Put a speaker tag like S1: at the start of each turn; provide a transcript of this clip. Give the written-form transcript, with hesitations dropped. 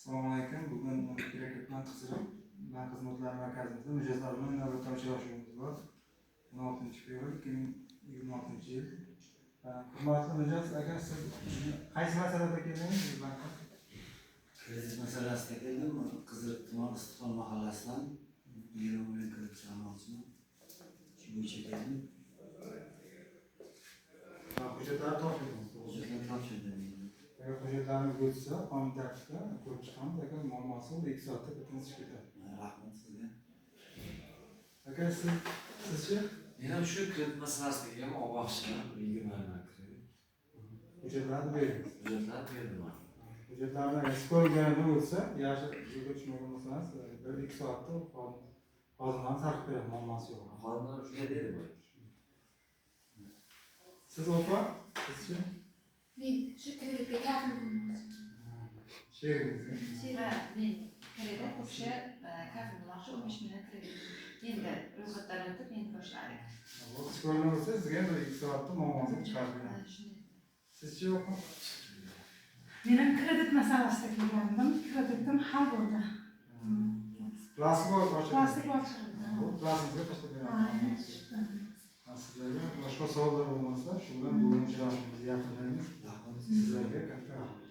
S1: Assalomu alaykum. Bugun Kirakutman Qiziriq bank xizmatlari markazimizda mijozlar bilan navbatdagi uchrashuvimiz bor. 16-fevral 2026-yil. Hurmatli mijoz aka, siz qaysi masalada keldingiz bankka?
S2: Kredit masalasida keldim. Qiziriq tuman Istiqlol mahallasidan 20 million kredit almoqchiman. Shu bo'yicha keldim.
S1: Hujjatlar topshirdim.
S2: Hujjatlar topshirdim.
S1: Hujjatlarni bo'lsa, qonun tartibida ko'rib chiqamiz. Aka, muammosi 2 soatda bitib ketadi.
S2: Rahmat sizga.
S1: Aka, sizchi?
S3: Men ham shu kredit masalasiga ham olmoqchiman. 20 million kredit.
S1: Hujjatlarni bering.
S3: Hujjatlar berdim.
S1: Hujjatlarni agar siz ko'rganingiz bo'lsa, yaxshi yo'lga tushmagan bo'lsangiz, 1-2 soatda hozirdan sarf beradi, muammosi yo'q.
S3: Xodimlar shunday dedi.
S1: Siz opa, sizchi?
S4: Men shu kreditga kafil bo'lmoqchiman.
S1: Sheringiz.
S4: Men kredit o'sha kafil bo'lmoqchi 15 million kredit. Endi ro'yxatdan o'tib endi boshladik.
S1: Siz ko'rgan bo'lsa, sizga 1-2 soatda muammosini chiqarib beradi. Sizchi yo'qmi?
S5: Mening kredit masalasida kelgandim. Kreditim hal bo'ldi.
S1: Plastik
S5: Plastik ochildi.
S1: Bu plastikga tashlab beradi. Sizlarga boshqa savollar bo'lmasa, shu bilan bugun uchrashuvimizni yakunlaymiz. Sizlarga katta rahmat.